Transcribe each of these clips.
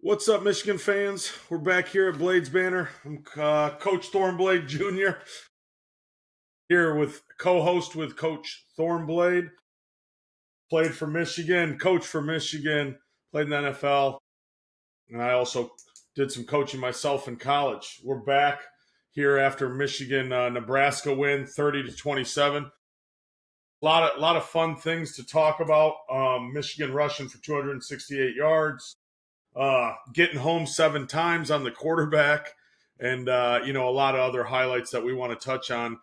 What's up, Michigan fans? We're back here at Blades Banner. I'm Coach Thornbladh Jr. here with co-host with Coach Thornbladh. Played for Michigan, coach for Michigan, played in the NFL, and I also did some coaching myself in college. We're back here after Michigan Nebraska win 30-27. A lot of fun things to talk about. Michigan rushing for 268 yards. Getting home 7 times on the quarterback, and a lot of other highlights that we want to touch on.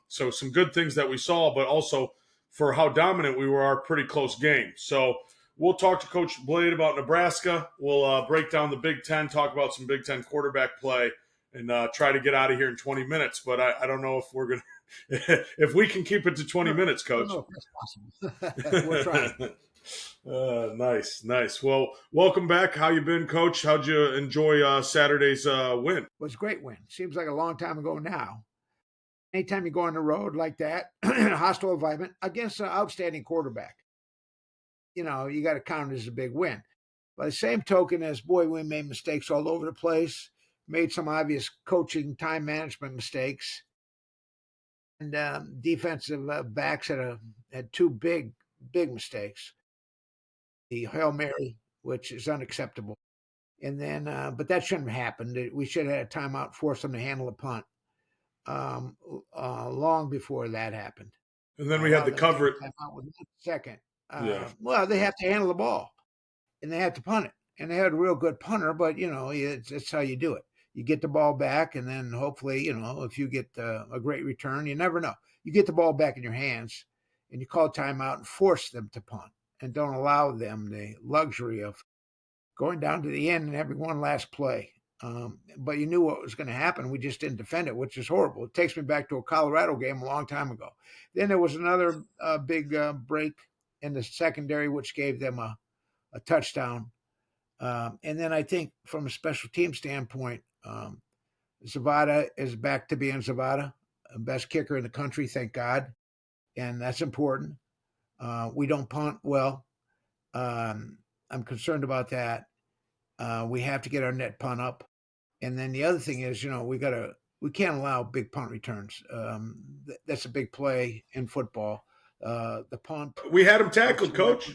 So some good things that we saw, but also for how dominant we were, our pretty close game. So we'll talk to Coach Blade about Nebraska. We'll break down the Big Ten, talk about some Big Ten quarterback play, and try to get out of here in 20 minutes. But I don't know if we're going to – if we can keep it to 20 minutes, Coach. No, that's possible. We're trying. Nice. Well, welcome back. How you been, Coach? How'd you enjoy Saturday's win? It was a great win. Seems like a long time ago now. Anytime you go on the road like that, hostile environment against an outstanding quarterback, you got to count it as a big win. By the same token as, we made mistakes all over the place, made some obvious coaching, time management mistakes, and defensive backs had 2 big mistakes. The Hail Mary, which is unacceptable. And then, but that shouldn't have happened. We should have had a timeout, force them to handle a punt long before that happened. And then we had the cover. Second. Well, they have to handle the ball, and they had to punt it. And they had a real good punter, but, it's how you do it. You get the ball back, and then hopefully, if you get a great return, you never know. You get the ball back in your hands, and you call timeout and force them to punt, and don't allow them the luxury of going down to the end and having one last play. But you knew what was going to happen. We just didn't defend it, which is horrible. It takes me back to a Colorado game a long time ago. Then there was another big break in the secondary, which gave them a touchdown. And then I think from a special team standpoint, Zavada is back to being Zavada, best kicker in the country, thank God. And that's important. We don't punt well. I'm concerned about that. We have to get our net punt up. And then the other thing is, we can't allow big punt returns. That's a big play in football. The punt. We had him tackled, Coach.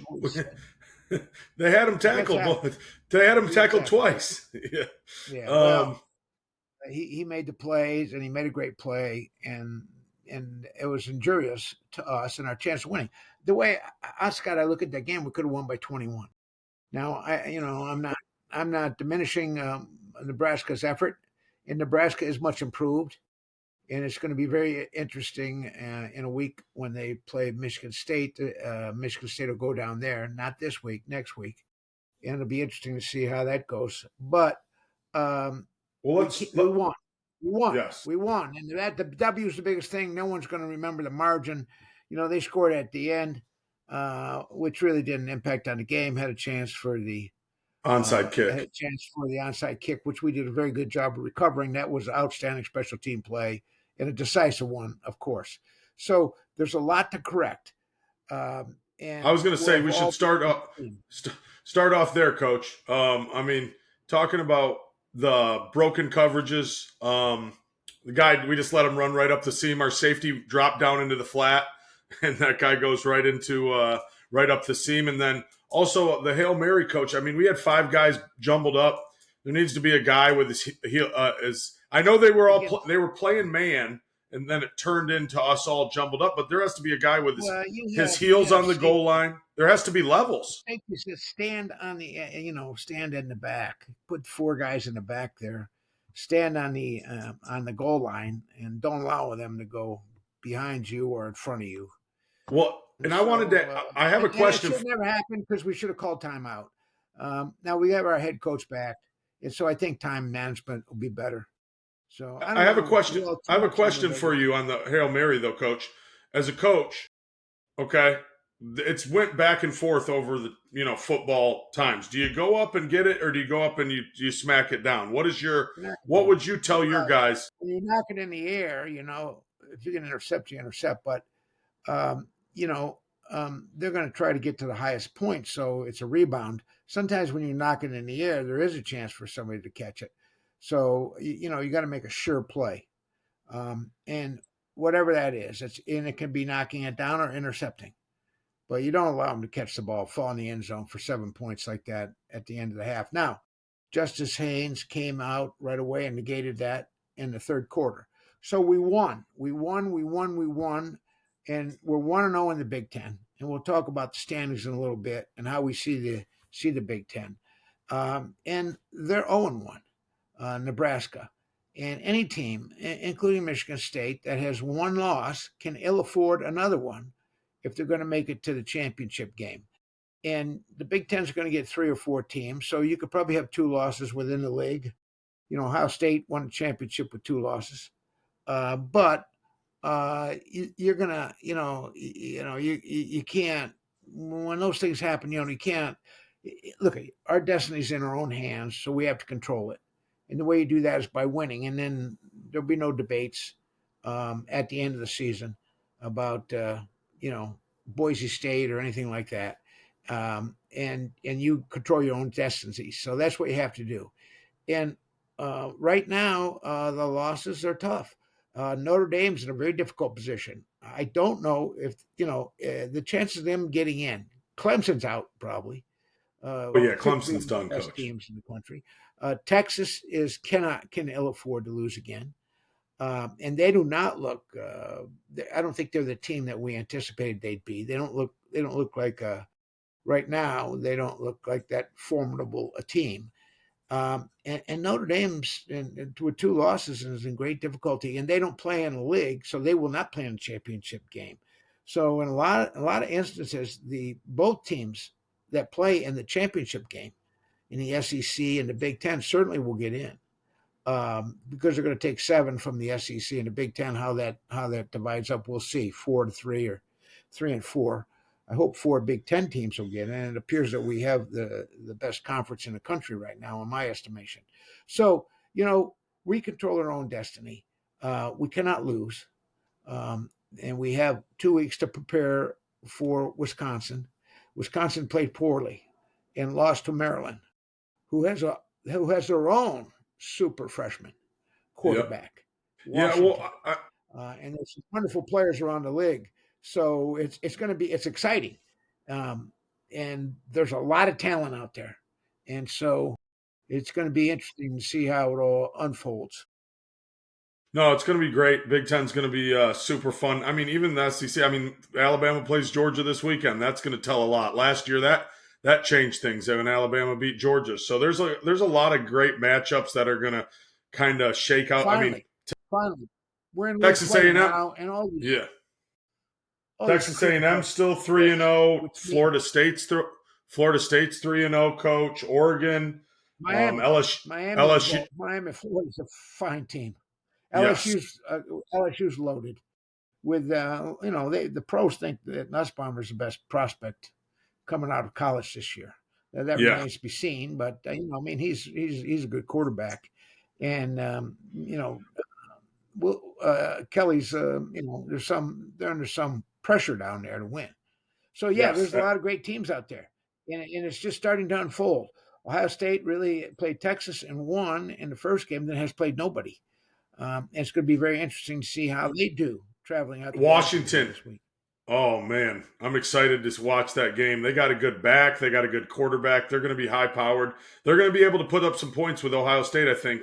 They had him tackled. They had him tackled twice. Yeah. Well, he made the plays, and he made a great play, and it was injurious to us and our chance of winning. The way Scott, I look at that game, we could have won by 21. Now, I'm not diminishing Nebraska's effort, and Nebraska is much improved, and it's going to be very interesting in a week when they play Michigan State. Michigan State will go down there, not this week, next week, and it'll be interesting to see how that goes. But we won. Yes. We won, and the W is the biggest thing. No one's going to remember the margin. They scored at the end, which really didn't impact on the game. Had a chance for the onside kick. Had a chance for the onside kick, which we did a very good job of recovering. That was outstanding special team play and a decisive one, of course. So there's a lot to correct. And I was going to say we should start off there, Coach. Talking about the broken coverages. The guy, we just let him run right up the seam. Our safety dropped down into the flat, and that guy goes right into right up the seam. And then also the Hail Mary, Coach. We had 5 guys jumbled up. There needs to be a guy with his heel. I know they were they were playing man, and then it turned into us all jumbled up. But there has to be a guy with his heels on the goal line. There has to be levels. You should stand on the, stand in the back. Put 4 guys in the back there. Stand on the goal line, and don't allow them to go behind you or in front of you. Well, and I wanted to. I have a question. It should never happen because we should have called timeout. Now we have our head coach back, and so I think time management will be better. So I have a question. I have a question for you on the Hail Mary, though, Coach. As a coach, okay, it's went back and forth over the football times. Do you go up and get it, or do you go up and you smack it down? What would you tell your guys? When you knock it in the air, if you can intercept, you intercept. But they're going to try to get to the highest point, so it's a rebound. sometimes when you knock it in the air, there is a chance for somebody to catch it. So you know you got to make a sure play, and whatever that is, and it can be knocking it down or intercepting. But you don't allow them to catch the ball, fall in the end zone for 7 points like that at the end of the half. Now, Justice Haynes came out right away and negated that in the third quarter. So we won. We won. And we're 1-0 in the Big Ten. And we'll talk about the standings in a little bit and how we see the Big Ten. And they're 0-1, Nebraska. And any team, including Michigan State, that has one loss can ill afford another one if they're going to make it to the championship game. And the Big Ten's going to get 3 or 4 teams, so you could probably have 2 losses within the league. You know, Ohio State won the championship with 2 losses, but you're gonna, you can't. When those things happen, you can't. Look, our destiny's in our own hands, so we have to control it. And the way you do that is by winning, and then there'll be no debates at the end of the season about Boise State or anything like that. And you control your own destiny. So that's what you have to do. And right now, the losses are tough. Notre Dame's in a very difficult position. I don't know if the chances of them getting in. Clemson's out probably. Clemson's done, best Coach. teams in the country. Texas can ill afford to lose again. And they do not look. I don't think they're the team that we anticipated they'd be. They don't look like right now. They don't look like that formidable a team. And Notre Dame's with 2 losses and is in great difficulty. And they don't play in the league, so they will not play in the championship game. So in a lot of instances, both teams that play in the championship game in the SEC and the Big Ten certainly will get in. Because they're going to take 7 from the SEC and the Big Ten. How that divides up, we'll see. 4-3 or 3-4. I hope 4 Big Ten teams will get in. And it appears that we have the best conference in the country right now, in my estimation. So we control our own destiny. We cannot lose, and we have 2 weeks to prepare for Wisconsin. Wisconsin played poorly and lost to Maryland, who has their own super freshman quarterback. Yep. Washington. And there's some wonderful players around the league. So it's exciting. And there's a lot of talent out there. And so it's going to be interesting to see how it all unfolds. No, it's going to be great. Big Ten's going to be super fun. I mean, even the SEC. I mean, Alabama plays Georgia this weekend. That's going to tell a lot. Last year, that changed things when Alabama beat Georgia. So there's a lot of great matchups that are going to kind of shake out. Finally, we're in Texas A&M now, and all these, Texas A&M still 3-0. Florida State's 3-0. Coach Oregon, Miami, LSU. Miami, Florida's a fine team. LSU's loaded with the pros think that Nussbaumer is the best prospect coming out of college this year. That remains to be seen, but he's a good quarterback, and Kelly's they're under some pressure down there to win. So there's a lot of great teams out there, and it's just starting to unfold. Ohio State really played Texas and won in the first game, then has played nobody. And it's going to be very interesting to see how they do traveling out to Washington this week. Oh, man. I'm excited to watch that game. They got a good back. They got a good quarterback. They're going to be high-powered. They're going to be able to put up some points with Ohio State, I think.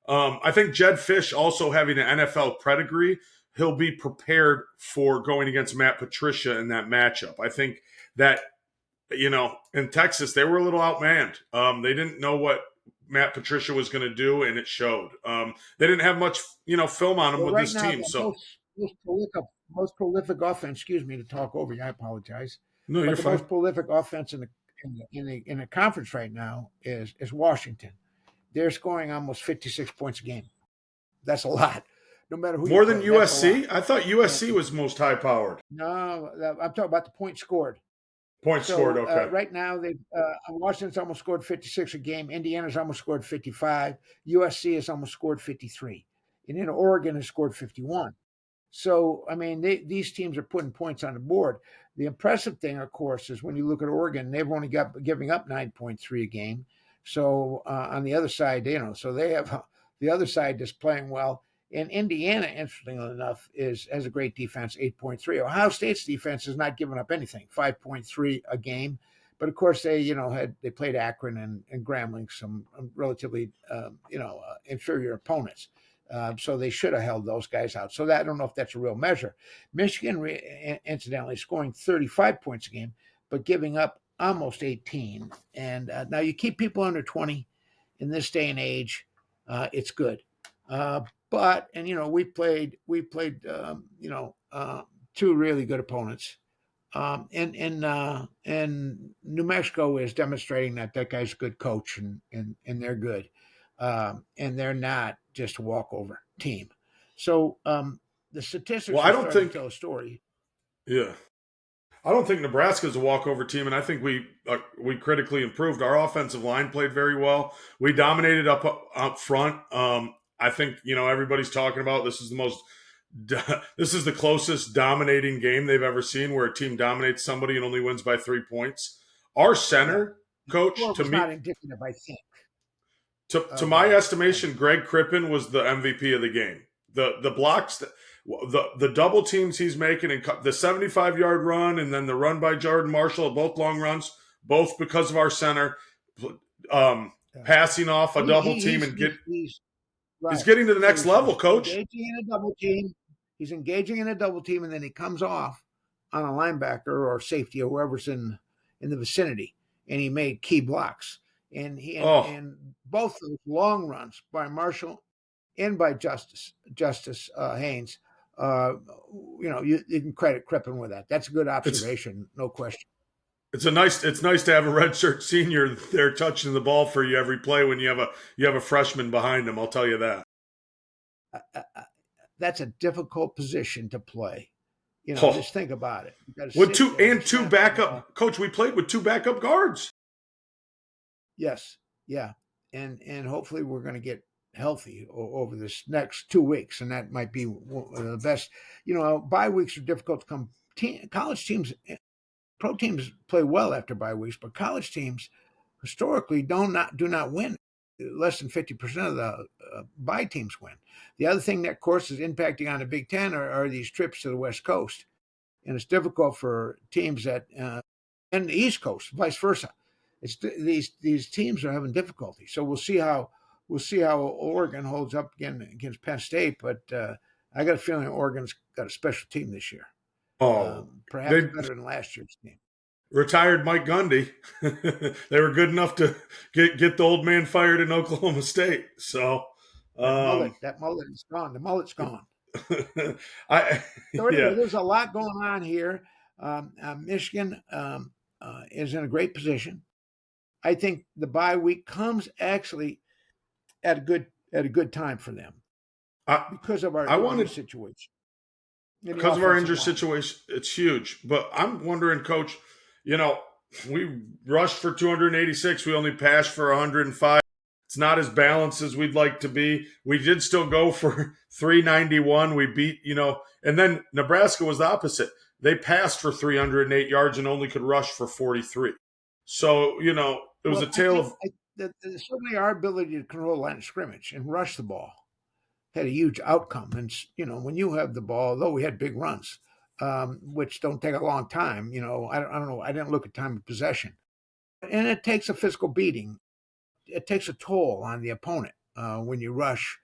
I think Jedd Fisch also having an NFL pedigree, he'll be prepared for going against Matt Patricia in that matchup. I think that, in Texas, they were a little outmanned. They didn't know what Matt Patricia was going to do, and it showed. They didn't have much, film on him with this team. So most prolific offense. Excuse me to talk over you. I apologize. No, you're fine. Most prolific offense in the conference right now is Washington. They're scoring almost 56 points a game. That's a lot. No matter who. More than USC? I thought USC was most high powered. No, I'm talking about the points scored. Scored, okay. Right now, Washington's almost scored 56 a game. Indiana's almost scored 55. USC has almost scored 53. And then Oregon has scored 51. So, these teams are putting points on the board. The impressive thing, of course, is when you look at Oregon, they've only got giving up 9.3 a game. So on the other side, so they have the other side is playing well. And Indiana, interestingly enough, has a great defense, 8.3. Ohio State's defense has not given up anything, 5.3 a game. But of course, they played Akron and Grambling, some relatively inferior opponents. So they should have held those guys out. So I don't know if that's a real measure. Michigan, incidentally, scoring 35 points a game, but giving up almost 18. And now you keep people under 20 in this day and age, it's good. But we played two really good opponents. And New Mexico is demonstrating that guy's a good coach and they're good. And they're not just a walkover team. So the statistics I are don't starting think. to tell a story. Yeah. I don't think Nebraska's a walkover team, and I think we critically improved. Our offensive line played very well. We dominated up front. I think everybody's talking about this is this is the closest dominating game they've ever seen, where a team dominates somebody and only wins by 3 points. Our center coach, Score to was me, not indicative, I think. to my estimation, Greg Crippen was the MVP of the game. The blocks, the double teams he's making, and the 75-yard run, and then the run by Jordan Marshall, both long runs, both because of our center, passing off a double team and he's is right. getting to the So next level, coach. Engaging in a double team. He's engaging in a double team, and then he comes off on a linebacker or safety or whoever's in the vicinity, and he made key blocks. And and both those long runs by Marshall and by Justice Haynes, you can credit Crippen with that. That's a good observation, no question. It's nice to have a redshirt senior there touching the ball for you every play when you have a freshman behind him. I'll tell you that. That's a difficult position to play. Just think about it. With two backup, coach. We played with two backup guards. Yes, yeah, and hopefully we're going to get healthy over this next 2 weeks, and that might be the best. Bye weeks are difficult to come. College teams, pro teams play well after bye weeks, but college teams historically do not win. Less than 50% of the bye teams win. The other thing that, of course, is impacting on the Big Ten are these trips to the West Coast, and it's difficult for teams that and the East Coast, vice versa. It's these teams are having difficulty. So we'll see how Oregon holds up again against Penn State. But I got a feeling Oregon's got a special team this year. Perhaps better than last year's team. Retired Mike Gundy. They were good enough to get the old man fired in Oklahoma State. So that mullet is gone. The mullet's gone. There's a lot going on here. Michigan is in a great position. I think the bye week comes actually at a good time for them because of our injury situation. Because of our injury situation, it's huge. But I'm wondering, Coach, we rushed for 286. We only passed for 105. It's not as balanced as we'd like to be. We did still go for 391. We beat, and then Nebraska was the opposite. They passed for 308 yards and only could rush for 43. So, it was a tale of. Certainly our ability to control the line of scrimmage and rush the ball had a huge outcome. And, when you have the ball, although we had big runs, which don't take a long time, I don't know. I didn't look at time of possession. And it takes a physical beating. It takes a toll on the opponent when you rush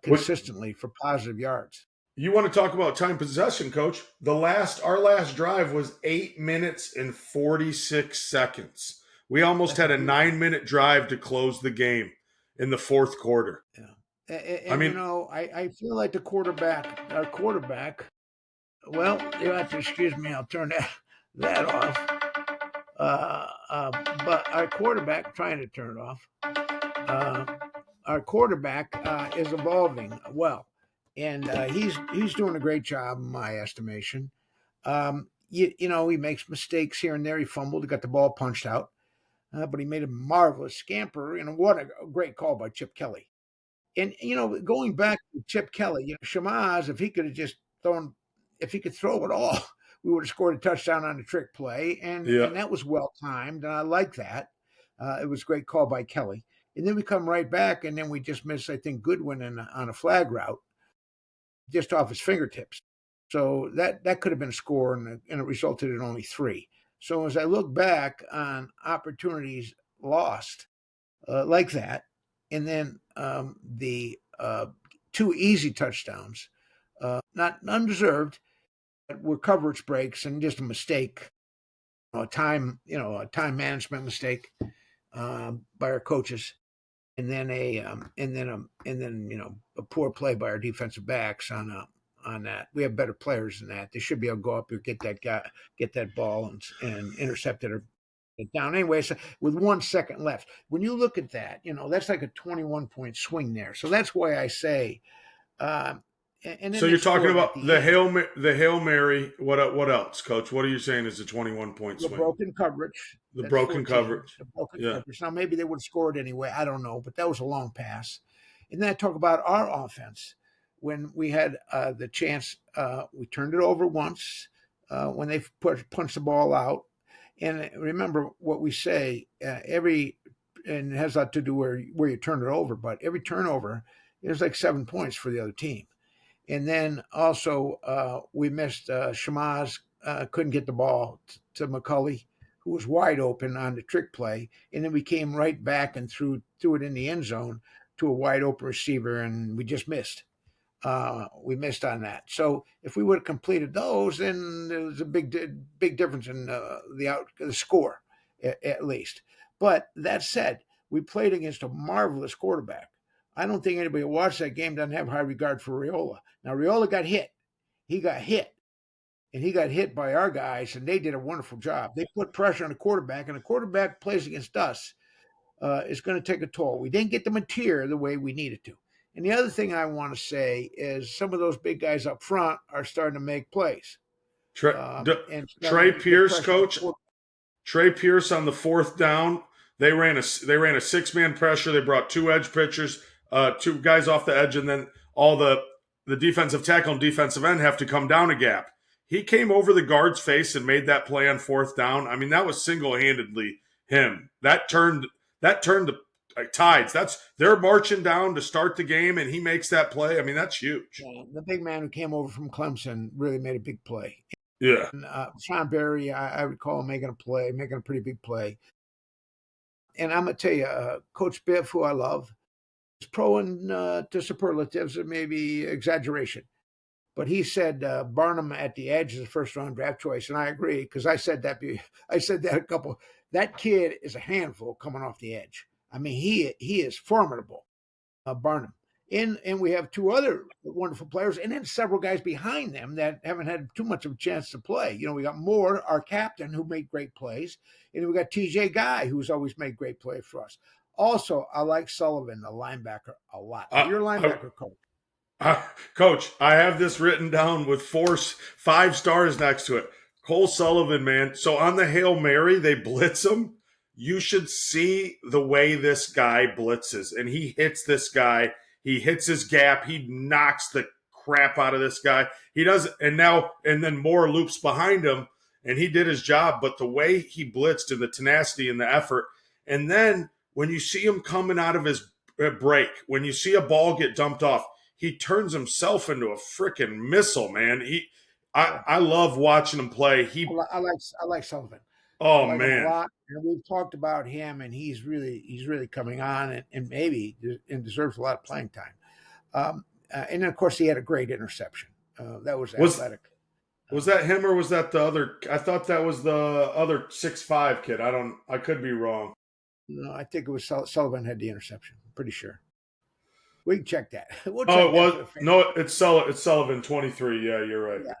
consistently for positive yards. You want to talk about time possession, Coach? Our last drive was 8 minutes and 46 seconds. We almost had a 9-minute drive to close the game in the fourth quarter. Yeah. And I feel like our quarterback, well, you have to excuse me, I'll turn that off. But our quarterback, trying to turn it off, our quarterback is evolving well. And he's doing a great job, in my estimation. He makes mistakes here and there. He fumbled. He got the ball punched out. But he made a marvelous scamper. And what a great call by Chip Kelly. And, going back to Chip Kelly, Shamaz, if he could throw it all, we would have scored a touchdown on the trick play, Yeah. and that was well timed, and I like that. It was a great call by Kelly. And then we come right back, and then we just miss, I think, Goodwin on a flag route, just off his fingertips. So that could have been a score, and it resulted in only 3. So as I look back on opportunities lost like that, and then the 2 easy touchdowns, not undeserved, but were coverage breaks and just a mistake, a time management mistake by our coaches, and then a poor play by our defensive backs on that. We have better players than that. They should be able to go up here, get that ball and intercept it or it down. Anyway, so with 1 second left, when you look at that, that's like a 21-point swing there. So that's why I say, and then So you're talking about the Hail Mary. What else, Coach? What are you saying is a 21-point the swing? broken coverage. The That's broken 14, coverage. The broken Yeah. coverage. Now maybe they would have scored anyway. I don't know, but that was a long pass. And then I talk about our offense when we had the chance. We turned it over once when they punched the ball out. And remember what we say. And it has a lot to do where you turn it over, but every turnover is like 7 points for the other team. And then also we missed Shamaz, couldn't get the ball to McCulley, who was wide open on the trick play. And then we came right back and threw it in the end zone to a wide open receiver, and we just missed. We missed on that. So if we would have completed those, then there was a big difference in the score, at least. But that said, we played against a marvelous quarterback. I don't think anybody who watched that game doesn't have high regard for Raiola. Now, Raiola got hit. He got hit. And he got hit by our guys, and they did a wonderful job. They put pressure on the quarterback, and the quarterback plays against us is going to take a toll. We didn't get the material the way we needed to. And the other thing I want to say is some of those big guys up front are starting to make plays. Trey Pierce, Coach. Trey Pierce on the 4th down. They ran a 6-man pressure. They brought 2 edge pitchers, 2 guys off the edge, and then all the defensive tackle and defensive end have to come down a gap. He came over the guard's face and made that play on 4th down. I mean, that was single-handedly him. That turned the tides. They're marching down to start the game, and he makes that play. I mean, that's huge. Yeah, the big man who came over from Clemson really made a big play. Yeah. And, Sean Berry, I recall him making a pretty big play. And I'm going to tell you, Coach Biff, who I love, is prone to superlatives or maybe exaggeration. But he said Barnum at the edge is a first-round draft choice, and I agree because I said that. That kid is a handful coming off the edge. I mean, he is formidable, Barnum. And we have 2 other wonderful players, and then several guys behind them that haven't had too much of a chance to play. We got Moore, our captain, who made great plays, and then we got TJ Guy, who's always made great plays for us. Also, I like Sullivan, the linebacker, a lot. You're a linebacker coach. Coach, I have this written down with 5 stars next to it. Cole Sullivan, man. So on the Hail Mary, they blitz him. You should see the way this guy blitzes, and he hits this guy. He hits his gap. He knocks the crap out of this guy. He does, and then Moore loops behind him, and he did his job. But the way he blitzed and the tenacity and the effort, and then when you see him coming out of his break, when you see a ball get dumped off, he turns himself into a freaking missile, man. I love watching him play. I like Sullivan. Oh, I like man, him a lot. And we've talked about him, and he's really coming on, and maybe deserves a lot of playing time. And then of course he had a great interception. That was athletic. Was that him or was that the other? I thought that was the other 6'5" kid. I could be wrong. No, I think it was Sullivan had the interception. I'm pretty sure. We can check that. It's Sullivan 23. Yeah, you're right. Yeah.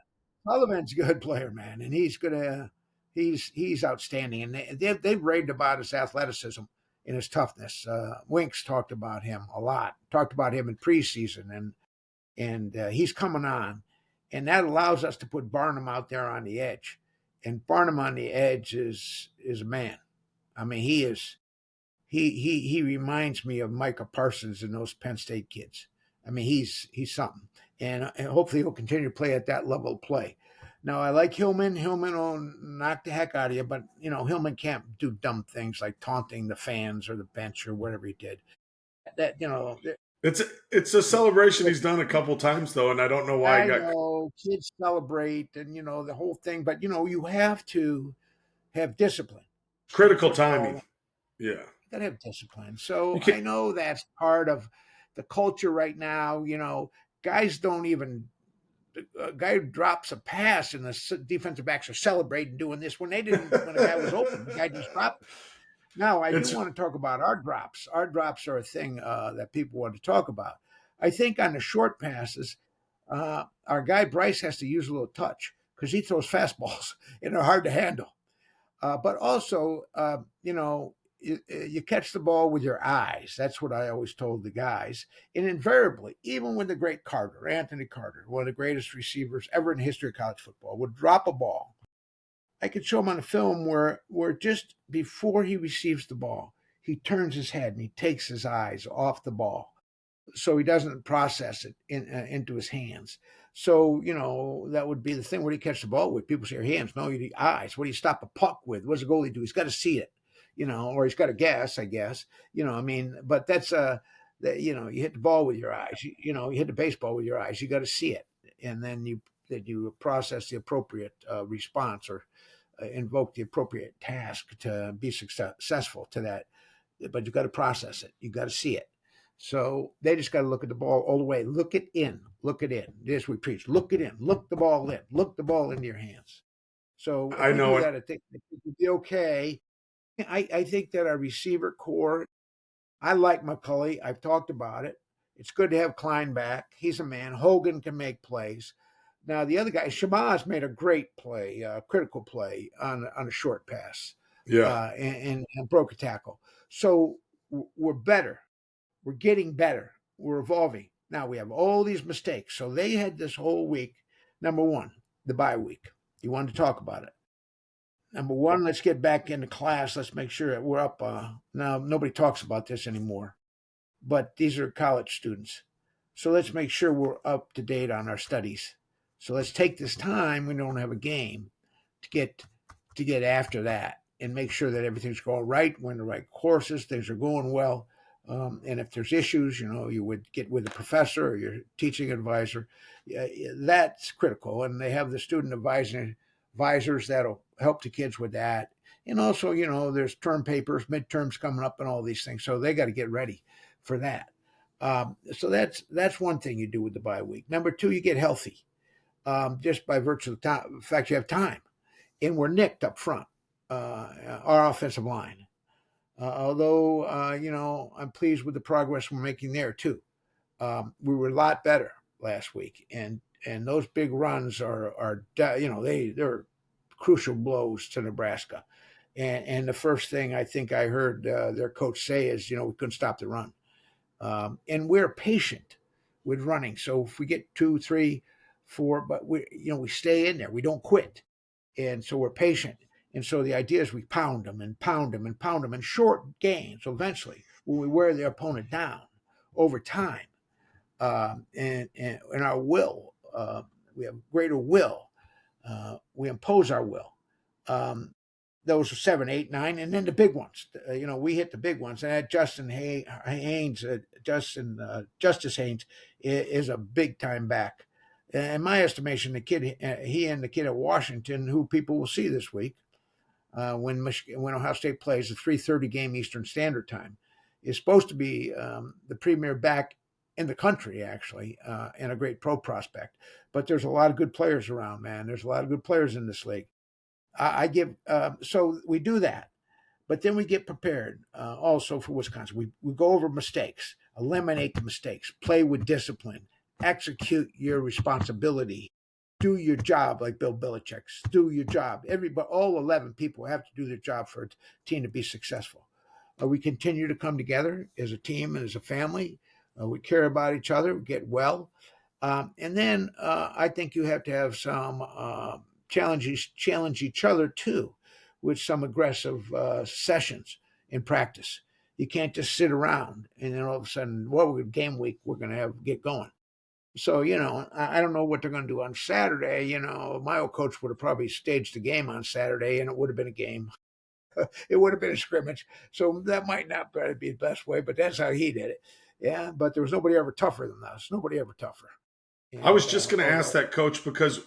Sullivan's a good player, man, and he's outstanding. And they've raved about his athleticism and his toughness. Winks talked about him a lot. Talked about him in preseason, and he's coming on, and that allows us to put Barnum out there on the edge. And Barnum on the edge is a man. I mean, he is. He reminds me of Micah Parsons and those Penn State kids. I mean, he's something, and hopefully he'll continue to play at that level of play. Now I like Hillman. Hillman will knock the heck out of you, but Hillman can't do dumb things like taunting the fans or the bench or whatever he did. That It's it's a celebration he's done a couple times though, and I don't know why he I got know kids celebrate and the whole thing, but you have to have discipline in critical timing. football. Yeah, You got to have discipline. you So can't. I know that's part of the culture right now. Guys don't even. A guy who drops a pass and the defensive backs are celebrating doing this when they didn't when a guy was open. The guy just dropped it. Now, I do It's want to talk about our drops. Our drops are a thing that people want to talk about. I think on the short passes, our guy Bryce has to use a little touch because he throws fastballs and they're hard to handle. But also, you catch the ball with your eyes. That's what I always told the guys. And invariably, even when the great Carter, Anthony Carter, one of the greatest receivers ever in the history of college football, would drop a ball, I could show him on a film where just before he receives the ball, he turns his head and he takes his eyes off the ball so he doesn't process it into his hands. So that would be the thing. Where do you catch the ball with? People say your hands. No, you need eyes. What do you stop a puck with? What does a goalie do? He's got to see it, or he's got to guess. I guess. I mean, but that's you hit the ball with your eyes. You hit the baseball with your eyes. You got to see it, and then you process the appropriate response or invoke the appropriate task to be successful to that. But you got to process it. You got to see it. So they just got to look at the ball all the way. Look it in. Look it in. This we preach. Look it in. Look the ball in. Look the ball into your hands. So if I we do know it. that, I think it would be okay. I think that our receiver core, I like McCulley. I've talked about it. It's good to have Klein back. He's a man. Hogan can make plays. Now the other guy, Shabazz, made a great play, critical play on a short pass, Yeah, and broke a tackle. So we're better. We're getting better. We're evolving. Now we have all these mistakes. So they had this whole week. Number one, the bye week. You wanted to talk about it. Number one, let's get back into class. Let's make sure that we're up. Now nobody talks about this anymore, but these are college students. So let's make sure we're up to date on our studies. So let's take this time. We don't have a game to get after that and make sure that everything's going right. We're in the right courses. Things are going well. And if there's issues, you would get with a professor or your teaching advisor. That's critical. And they have the student advisors that'll help the kids with that. And also, there's term papers, midterms coming up, and all these things. So they got to get ready for that. So that's one thing you do with the bye week. Number two, you get healthy, just by virtue of the fact you have time. And we're nicked up front, our offensive line. Although I'm pleased with the progress we're making there too. We were a lot better last week, and those big runs are they're crucial blows to Nebraska. And the first thing I think I heard their coach say is, we couldn't stop the run, and we're patient with running. So if we get 2, 3, 4, but we stay in there, we don't quit, and so we're patient. And so the idea is we pound them and pound them and pound them in short gains. So eventually, when we wear the opponent down over time, and our will, we have greater will. We impose our will. Those are 7, 8, 9, and then the big ones. We hit the big ones. And that Haynes, Justice Haynes, is a big time back. In my estimation, the kid, he and the kid at Washington, who people will see this week, when Ohio State plays the 3:30 game Eastern Standard Time, is supposed to be the premier back in the country, actually, and a great pro prospect. But there's a lot of good players around, man. There's a lot of good players in this league. So we do that, but then we get prepared also for Wisconsin. We go over mistakes, eliminate the mistakes, play with discipline, execute your responsibility, do your job like Bill Belichick's. Do your job. Everybody, all 11 people have to do their job for a team to be successful. We continue to come together as a team and as a family. We care about each other. We get well. And then I think you have to have some challenge each other too with some aggressive sessions in practice. You can't just sit around and then all of a sudden, game week, we're going to get going. So, I don't know what they're going to do on Saturday. My old coach would have probably staged the game on Saturday, and it would have been a game. It would have been a scrimmage. So that might not be the best way, but that's how he did it. Yeah, but there was nobody ever tougher than us. Nobody ever tougher. I was And just going to ask although, that, Coach, because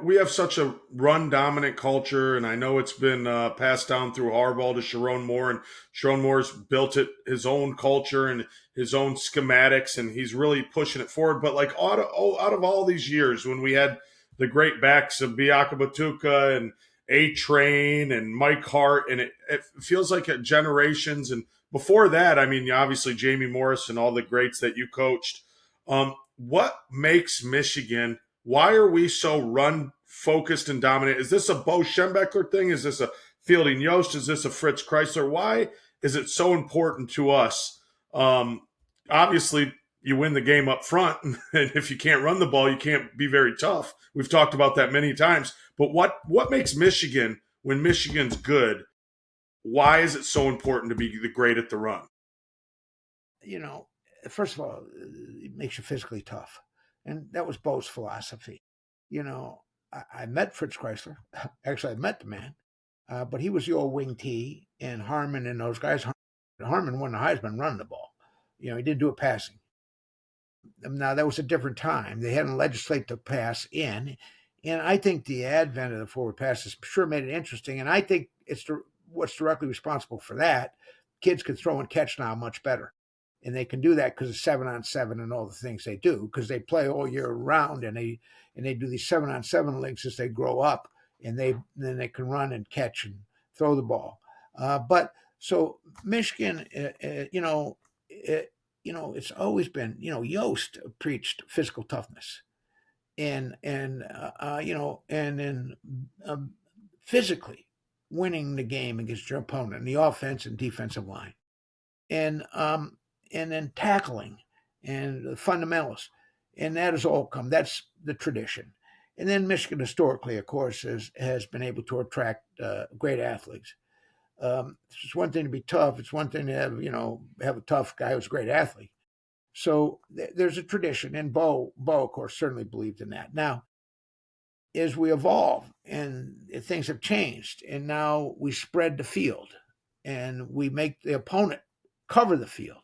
we have such a run dominant culture, and I know it's been passed down through Harbaugh to Sharon Moore, and Sharon Moore's built it his own culture and his own schematics, and he's really pushing it forward. But like out of all these years, when we had the great backs of Biaka Batuka and A Train and Mike Hart, and it feels like generations. And before that, I mean, obviously Jamie Morris and all the greats that you coached. What makes Michigan? Why are we so run focused and dominant? Is this a Bo Schembechler thing? Is this a Fielding Yost? Is this a Fritz Chrysler? Why is it so important to us? Obviously, you win the game up front, and if you can't run the ball, you can't be very tough. We've talked about that many times. But what makes Michigan, when Michigan's good, why is it so important to be the great at the run? you know, first of all, it makes you physically tough. And that was Bo's philosophy. I met Fritz Chrysler. Actually, I met the man, but he was the old wing T, and Harmon and those guys. Harmon won the Heisman running the ball. He didn't do it passing. Now, that was a different time. They hadn't legislated to pass in. And I think the advent of the forward pass has sure made it interesting. And I think what's directly responsible for that. Kids can throw and catch now much better. And they can do that because of 7-on-7 and all the things they do, because they play all year round, and they do these 7-on-7 leagues as they grow up, and then they can run and catch and throw the ball. But so Michigan, it's always been, Yost preached physical toughness, and then physically winning the game against your opponent, the offense and defensive line, and then tackling and the fundamentals, and that has all come. That's the tradition. And then Michigan historically, of course, has been able to attract great athletes. It's one thing to be tough. It's one thing to have a tough guy who's a great athlete. So there's a tradition, and Bo, of course, certainly believed in that. Now, as we evolve and things have changed, and now we spread the field, and we make the opponent cover the field,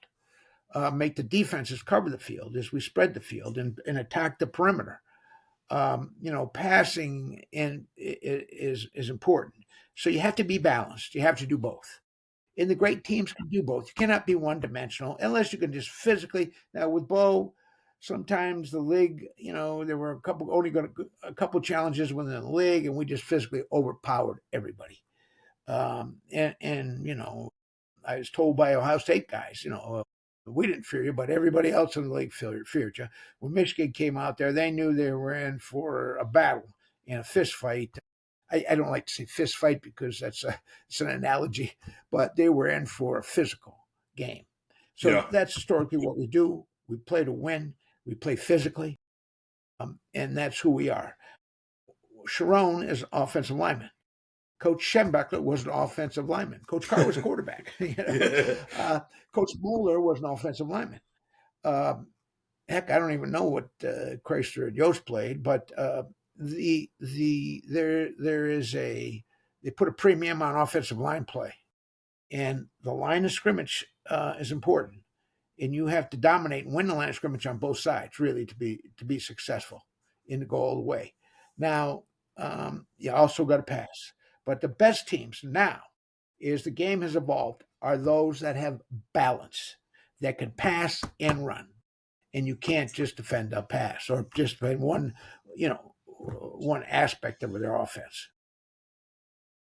make the defenses cover the field as we spread the field and attack the perimeter. Passing is important. So you have to be balanced. You have to do both. And the great teams can do both. You cannot be one dimensional unless you can just physically. Now with Bo, sometimes the league, there were a couple challenges within the league, and we just physically overpowered everybody. I was told by Ohio State guys, we didn't fear you, but everybody else in the league feared you. When Michigan came out there, they knew they were in for a battle and a fist fight. I don't like to say fist fight because it's an analogy, but they were in for a physical game. So Yeah. that's historically what we do. We play to win. We play physically, and that's who we are. Sharon is an offensive lineman. Coach Schembechler was an offensive lineman. Coach Carr was quarterback. Coach Moeller was an offensive lineman. Heck, I don't even know what Chrysler and Yost played, but they put a premium on offensive line play, and the line of scrimmage is important, and you have to dominate and win the line of scrimmage on both sides really to be successful and to go all the way. Now, you also got to pass, but the best teams now, as the game has evolved, are those that have balance, that can pass and run. And you can't just defend a pass or just defend one aspect of their offense.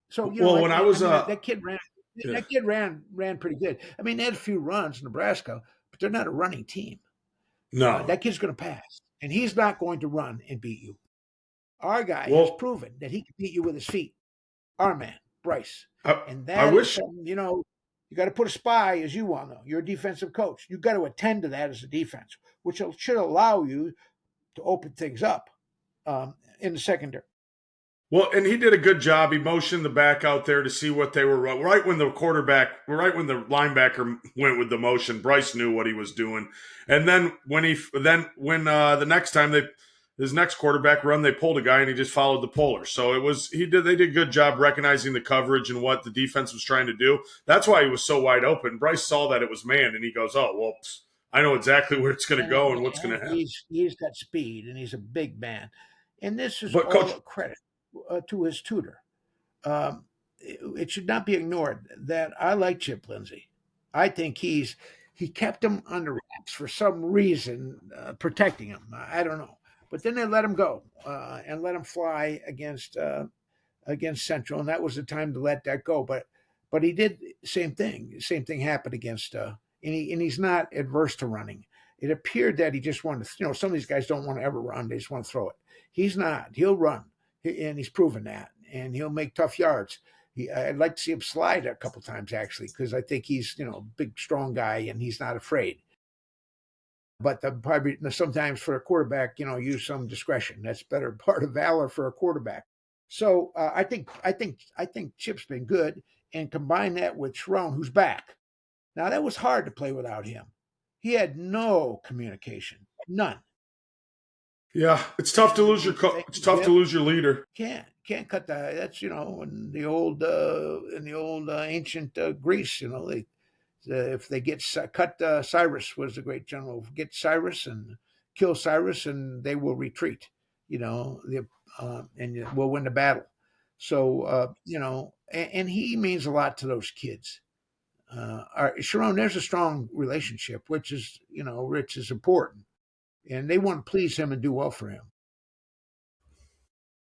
So Well, when I was that kid ran. yeah. That kid ran pretty good. I mean, they had a few runs in Nebraska, but they're not a running team. No. That kid's going to pass, and he's not going to run and beat you. Our guy has Well, proven that he can beat you with his feet. Our man, Bryce, and I that is wish something. You got to put a spy, as you well know. You're a defensive coach. You got to attend to that as a defense, which should allow you to open things up in the secondary. Well, and he did a good job. He motioned the back out there to see what they were right when the linebacker went with the motion. Bryce knew what he was doing, and then when the next time his next quarterback run, they pulled a guy and he just followed the puller. So they did a good job recognizing the coverage and what the defense was trying to do. That's why he was so wide open. Bryce saw that it was man, and he goes, "Oh well, I know exactly where it's going to go and what's going to happen." He's got speed and he's a big man, and this is But all coach, a credit to his tutor. It should not be ignored that I like Chip Lindsey. I think he kept him under wraps for some reason, protecting him. I don't know, but then they let him go and let him fly against Central, and that was the time to let that go. But he did same thing. Same thing happened against and he's not adverse to running. It appeared that he just wanted to, some of these guys don't want to ever run; they just want to throw it. He's not. He'll run, and he's proven that, and he'll make tough yards. I'd like to see him slide a couple times actually, because I think he's a big, strong guy, and he's not afraid. But probably sometimes for a quarterback, use some discretion. That's better part of valor for a quarterback. So I think Chip's been good, and combine that with Sharon, who's back. Now that was hard to play without him. He had no communication, none. yeah, it's tough to lose it's tough to lose your leader. Can't cut that. That's in the old ancient Greece. If they get cut, Cyrus was a great general. Get Cyrus and kill Cyrus, and they will retreat. And we'll win the battle. So and he means a lot to those kids. Sharon, there's a strong relationship, which is Rich is important, and they want to please him and do well for him.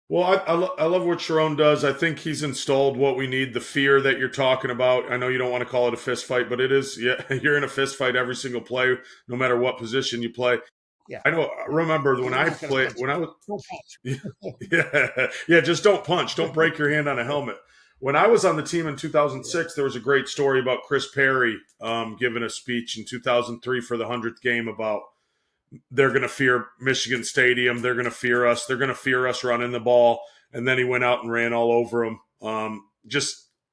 Well, I love what Sharon does. I think he's installed what we need, the fear that you're talking about. I know you don't want to call it a fist fight, but it is. Yeah, you're in a fist fight every single play, no matter what position you play. Yeah. I know. I remember when I played, when I was, yeah, just don't punch. Don't break your hand on a helmet. When I was on the team in 2006, there was a great story about Chris Perry giving a speech in 2003 for the 100th game about they're going to fear Michigan Stadium. They're going to fear us. They're going to fear us running the ball. And then he went out and ran all over them.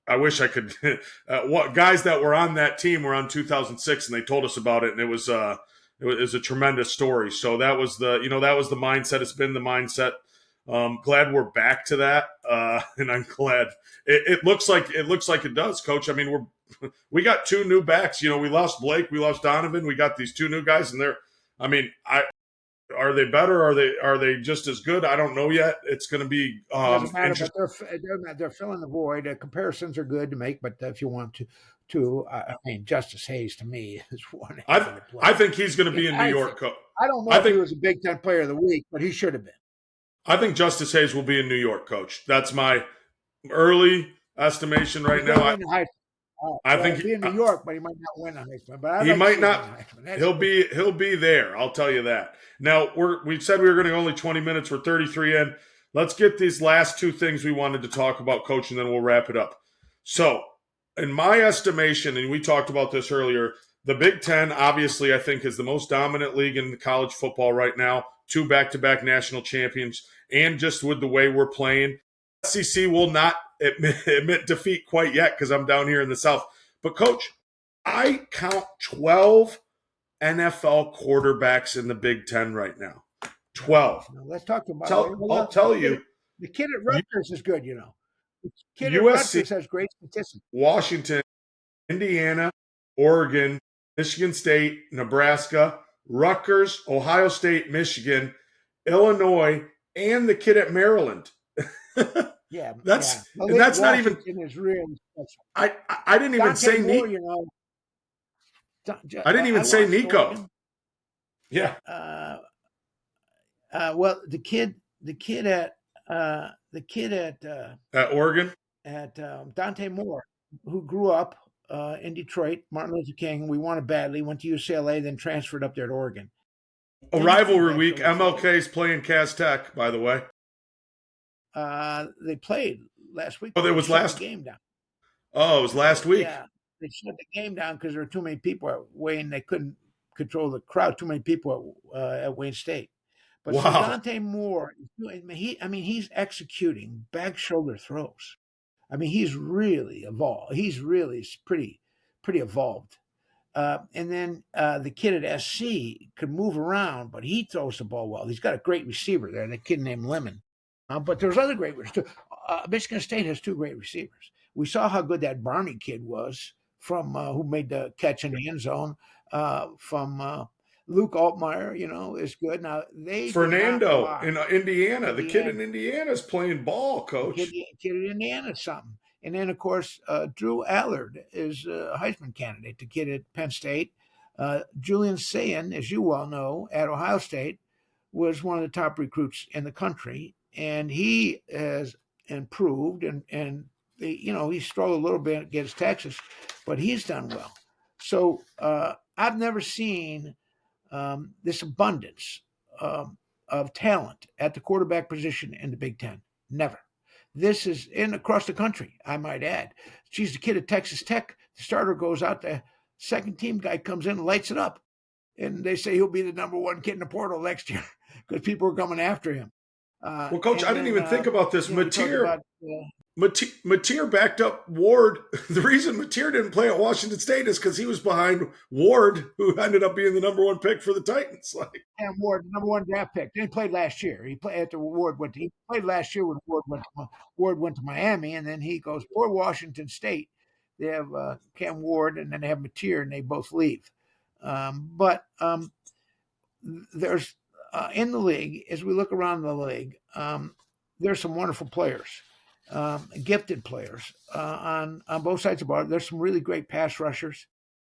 I wish I could. What guys that were on that team were on 2006, and they told us about it, and it was a tremendous story. So that was the mindset. It's been the mindset. Glad we're back to that, and I'm glad it looks like it does, Coach. I mean, we got two new backs. We lost Blake, we lost Donovan. We got these two new guys, and are they better? Are they just as good? I don't know yet. It's going to be doesn't matter, but they're filling the void. Comparisons are good to make, but if you want I mean, Justice Hayes to me is one. I think he's going to be in New York. I don't know if he was a Big Ten Player of the Week, but he should have been. I think Justice Hayes will be in New York, Coach. That's my early estimation right now. I think he'll be in New York, but he might not win a Heisman. But he might not. He'll be there. I'll tell you that. Now we said we were going to go only 20 minutes. We're 33 in. Let's get these last two things we wanted to talk about, Coach, and then we'll wrap it up. So, in my estimation, and we talked about this earlier, the Big Ten, obviously, I think, is the most dominant league in college football right now. 2 back-to-back national champions, and just with the way we're playing, SEC will not admit defeat quite yet because I'm down here in the South. But, Coach, I count 12 NFL quarterbacks in the Big Ten right now. 12. Now, let's talk about I'll tell you. The kid at Rutgers is good, The kid USC, at Rutgers has great statistics. Washington, Indiana, Oregon, Michigan State, Nebraska, Rutgers, Ohio State, Michigan, Illinois, and the kid at Maryland. That's not even. Is really special. I didn't even say Nico. I didn't even say Nico. Oregon. Yeah. Well, the kid at Oregon at Dante Moore, who grew up in Detroit, Martin Luther King. We wanted badly, went to UCLA, then transferred up there to Oregon. A rivalry week. MLK's playing Cass Tech, by the way. They played last week. Oh, it was last game down. Oh, it was last week. Yeah, they shut the game down because there were too many people at Wayne. They couldn't control the crowd. Too many people at Wayne State. But so Wow. Dante Moore, he's executing back shoulder throws. I mean, he's really evolved. He's really pretty evolved. And then the kid at SC could move around, but he throws the ball well. He's got a great receiver there, and a kid named Lemon. But there's other great receivers. Michigan State has two great receivers. We saw how good that Barney kid was from who made the catch in the end zone. From Luke Altmaier, is good. Now they do not Fernando block in Indiana. The kid Indiana. in Indiana is playing ball, The kid, coach. kid in Indiana is something. And then, of course, Drew Allard is a Heisman candidate, the kid at Penn State. Julian Sayin, as you well know, at Ohio State, was one of the top recruits in the country. And he has improved, and he struggled a little bit against Texas, but he's done well. So I've never seen this abundance of talent at the quarterback position in the Big Ten. Never. This is in across the country, I might add. She's the kid at Texas Tech. The starter goes out, the second team guy comes in and lights it up. And they say he'll be the number one kid in the portal next year because people are coming after him. Well, coach, I didn't even think about this. Mateer backed up Ward. The reason Mateer didn't play at Washington State is because he was behind Ward, who ended up being the number one pick for the Titans. And Ward, number one draft pick. Then he played last year. He played after Ward went. He played last year when Ward went to Miami, and then he goes for Washington State. They have Cam Ward, and then they have Mateer, and they both leave. But there's in the league, as we look around the league, there's some wonderful players. Gifted players on both sides of the ball. There's some really great pass rushers.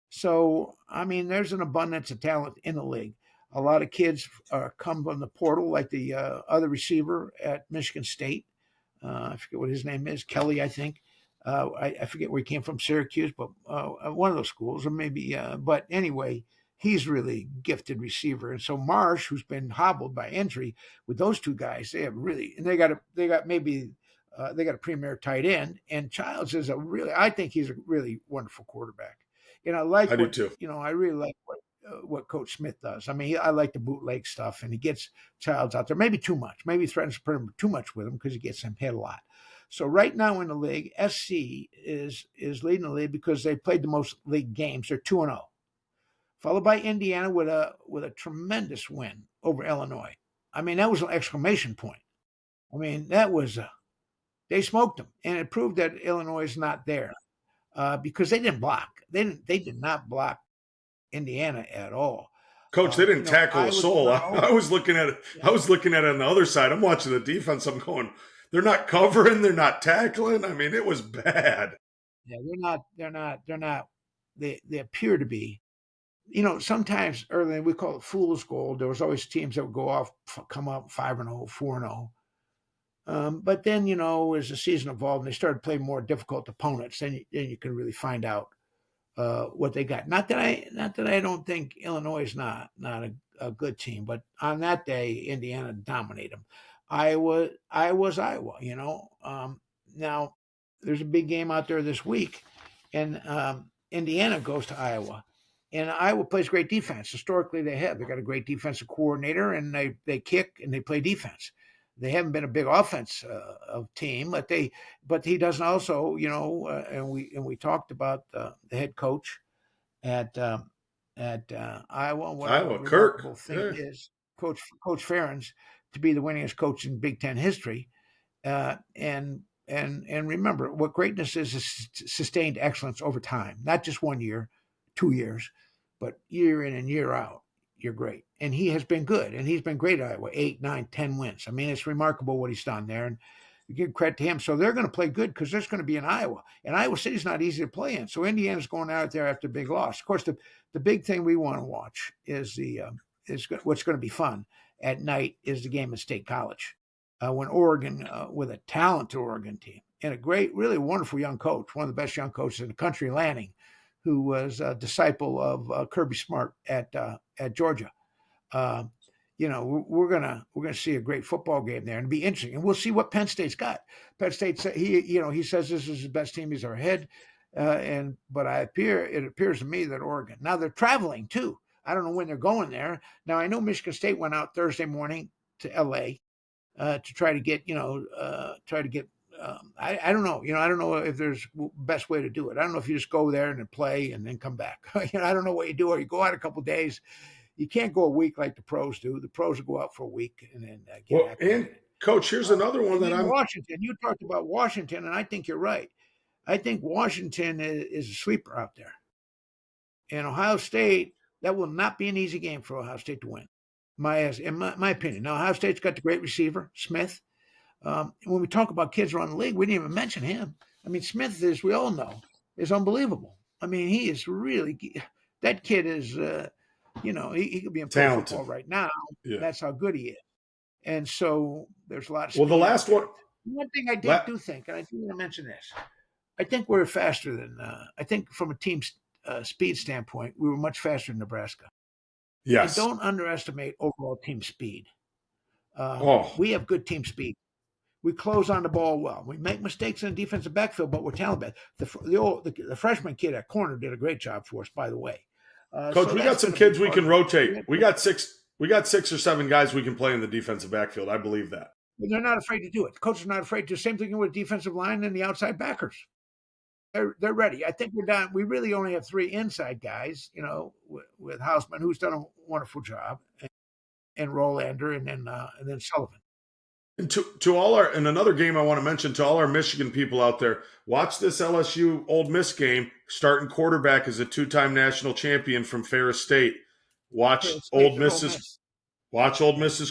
So, there's an abundance of talent in the league. A lot of kids come from the portal, like the other receiver at Michigan State. I forget what his name is, Kelly, I think. I forget where he came from, Syracuse, but one of those schools, or maybe. But anyway, he's really gifted receiver. And so Marsh, who's been hobbled by injury, with those two guys, they got a premier tight end, and Childs is I think he's a really wonderful quarterback. And I do too. I really like what Coach Smith does. I like the bootleg stuff, and he gets Childs out there, maybe too much, maybe threatens to put him too much with him because he gets him hit a lot. So right now in the league, SC is leading the league because they played the most league games. They're 2-0, followed by Indiana with a tremendous win over Illinois. That was an exclamation point. That was they smoked them, and it proved that Illinois is not there because they didn't block. They did not block Indiana at all. Coach, they didn't tackle a soul. I was looking at it. Yeah. I was looking at it on the other side. I'm watching the defense. I'm going, they're not covering. They're not tackling. It was bad. Yeah, they're not. They appear to be. Sometimes early we call it fool's gold. There was always teams that would come up 5-0, 4-0. But then, as the season evolved and they started playing more difficult opponents, then you can really find out what they got. Not that I don't think Illinois is not a good team, but on that day, Indiana dominated them. Iowa. Now there's a big game out there this week, and Indiana goes to Iowa. And Iowa plays great defense. Historically, they have. They got a great defensive coordinator, and they kick and they play defense. They haven't been a big offense team, but he doesn't also, and we talked about the head coach at Iowa. What Iowa, Kirk. Is Coach Ferentz to be the winningest coach in Big Ten history, and remember what greatness is sustained excellence over time, not just 1 year, 2 years, but year in and year out. You're great. And he has been good. And he's been great at Iowa, 8, 9, 10 wins. It's remarkable what he's done there. And you give credit to him. So they're going to play good because there's going to be in Iowa. And Iowa City's not easy to play in. So Indiana's going out there after a big loss. Of course, the big thing we want to watch is what's going to be fun at night is the game at State College. When Oregon, with a talented Oregon team and a great, really wonderful young coach, one of the best young coaches in the country, Lanning, who was a disciple of Kirby Smart at Georgia. We're gonna see a great football game there, and it'll be interesting. And we'll see what Penn State's got. Penn State, he says this is the best team he's ever had, but it appears to me that Oregon. Now they're traveling too. I don't know when they're going there. Now I know Michigan State went out Thursday morning to L.A. To try to get, I don't know. I don't know if there's best way to do it. I don't know if you just go there and then play and then come back. I don't know what you do, or you go out a couple of days. You can't go a week like the pros do. The pros will go out for a week and then get Well, and acclimated. Coach, here's another one And that then I'm. Washington, you talked about Washington, and I think you're right. I think Washington is a sleeper out there. And Ohio State, that will not be an easy game for Ohio State to win. In my opinion. Now, Ohio State's got the great receiver, Smith. When we talk about kids around the league, we didn't even mention him. I mean, Smith, as we all know, is unbelievable. I mean, he is really that kid is. He could be in pro Talented. football right now. Yeah. That's how good he is. And so there's a lot of. Well, the last one. One thing I do think, and I do want to mention this, I think we're faster than. I think from a team speed standpoint, we were much faster than Nebraska. Yes. And don't underestimate overall team speed. We have good team speed. We close on the ball well. We make mistakes in the defensive backfield, but we're talented. The freshman kid at corner did a great job for us, by the way. Coach, we got some kids we can rotate. We got 6 or 7 guys we can play in the defensive backfield. I believe that. They're not afraid to do it. The coach is not afraid to. Same thing with defensive line and the outside backers. They're ready. I think we're done. We really only have 3 inside guys, with Hausman, who's done a wonderful job, and Rolander, and then Sullivan. And to all our, and another game I want to mention to all our Michigan people out there, watch this LSU Ole Miss game. Starting quarterback is a 2-time national champion from Ferris State. Watch Ole Miss's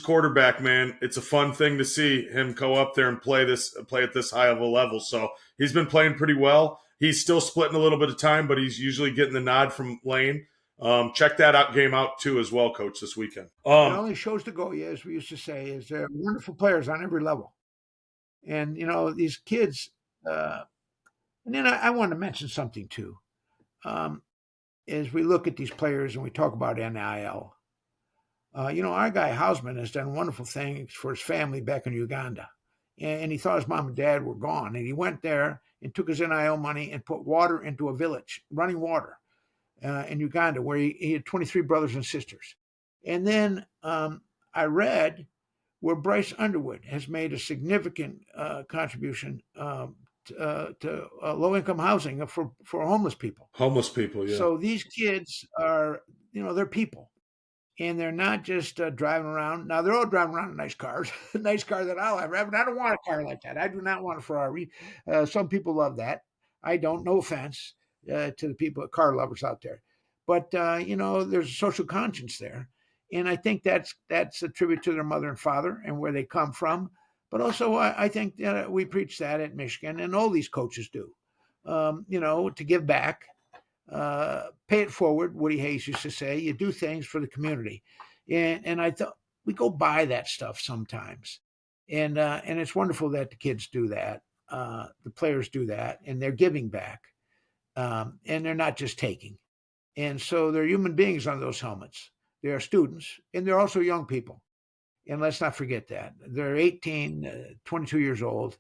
quarterback, man. It's a fun thing to see him go up there and play at this high of a level. So he's been playing pretty well. He's still splitting a little bit of time, but he's usually getting the nod from Lane. Check that game out too as well, Coach, this weekend. It only shows to go, as we used to say, is there are wonderful players on every level. And, these kids, and then I want to mention something too. As we look at these players and we talk about NIL, our guy Hausman has done wonderful things for his family back in Uganda. And he thought his mom and dad were gone. And he went there and took his NIL money and put water into a village, running water. In Uganda, where he had 23 brothers and sisters. And then I read where Bryce Underwood has made a significant contribution to low-income housing for homeless people. Homeless people, yeah. So these kids are, they're people. And they're not just driving around. Now, they're all driving around in nice cars, nice car that I'll have. I don't want a car like that. I do not want a Ferrari. Some people love that. I don't, no offense. To the people, car lovers out there, but there's a social conscience there, and I think that's a tribute to their mother and father and where they come from. But also, I think we preach that at Michigan, and all these coaches do. To give back, pay it forward. Woody Hayes used to say, "You do things for the community," and I thought we go by that stuff sometimes, and it's wonderful that the kids do that, the players do that, and they're giving back. And they're not just taking. And so they're human beings on those helmets. They are students, and they're also young people. And let's not forget that. They're 18, 22 years old.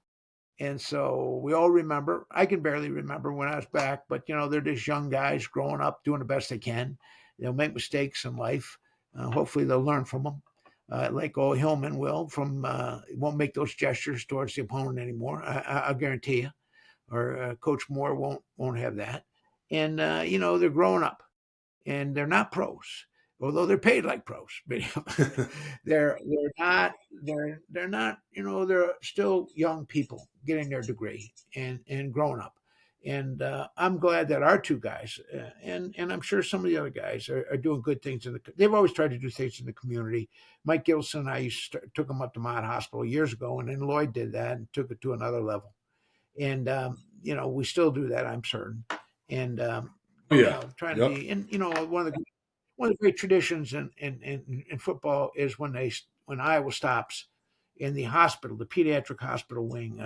And so we all remember. I can barely remember when I was back, but, they're just young guys growing up, doing the best they can. They'll make mistakes in life. Hopefully they'll learn from them. Like old Hillman will, won't make those gestures towards the opponent anymore. I'll guarantee you. Or Coach Moore won't have that. And, they're growing up, and they're not pros, although they're paid like pros. they're not, they're still young people getting their degree and growing up. And I'm glad that our 2 guys, and I'm sure some of the other guys are doing good things. They've always tried to do things in the community. Mike Gilson and I took him up to Mott Hospital years ago, and then Lloyd did that and took it to another level. And, we still do that, I'm certain. And, trying to be, and, one of the great traditions in football is when Iowa stops in the hospital, the pediatric hospital wing,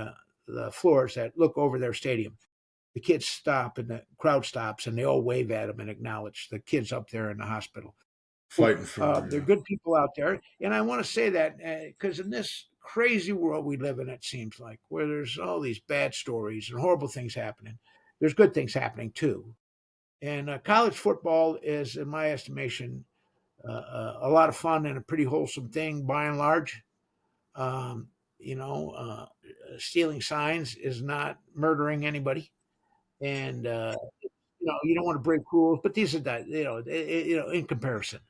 the floors that look over their stadium, the kids stop and the crowd stops and they all wave at them and acknowledge the kids up there in the hospital. Fighting for they're good people out there. And I want to say that because in this crazy world we live in, it seems like, where there's all these bad stories and horrible things happening, there's good things happening too. And college football is, in my estimation, a lot of fun and a pretty wholesome thing by and large. You know, stealing signs is not murdering anybody, and you don't want to break rules, but these are that in comparison,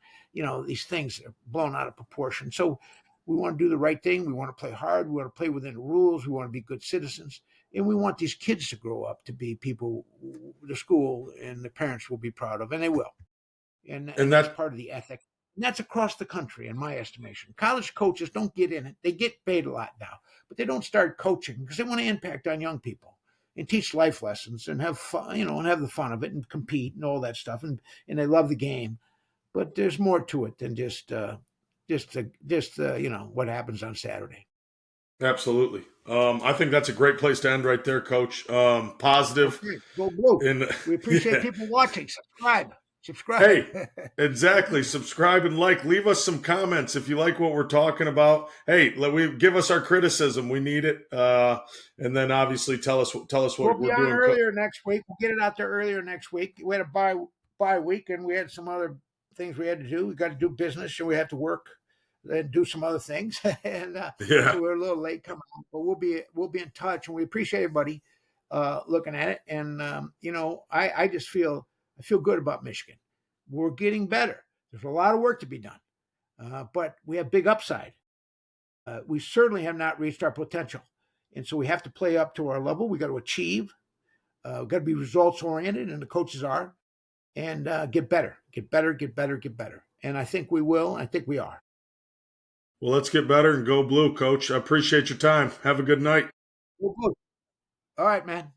these things are blown out of proportion. So we want to do the right thing. We want to play hard. We want to play within the rules. We want to be good citizens, and we want these kids to grow up to be people the school and the parents will be proud of, and they will. And And that's that part of the ethic. And that's across the country, in my estimation. College coaches don't get in it. They get paid a lot now, but they don't start coaching because they want to impact on young people and teach life lessons and have fun, and have the fun of it and compete and all that stuff. And they love the game, but there's more to it than just what happens on Saturday. absolutely. I think that's a great place to end right there, Coach. Positive. Okay, go blue. And We appreciate yeah. people watching. Subscribe. Hey, exactly. Subscribe and like. Leave us some comments if you like what we're talking about. Hey, give us our criticism. We need it. And then obviously tell us what We'll be we're on doing. earlier next week. We'll get it out there earlier next week. We had a bye week, and we had some other things we had to do. We got to do business, so we have to work and do some other things. And Yeah. so we're a little late coming on, but we'll be in touch, and we appreciate everybody looking at it. And I just I feel good about Michigan. We're getting better. There's a lot of work to be done, but we have big upside. We certainly have not reached our potential. And so we have to play up to our level. We got to achieve. We've got to be results oriented, and the coaches are, and get better, get better, get better, get better. And I think we will. I think we are. Well, let's get better and go blue, Coach. I appreciate your time. Have a good night. Well, good. All right, man.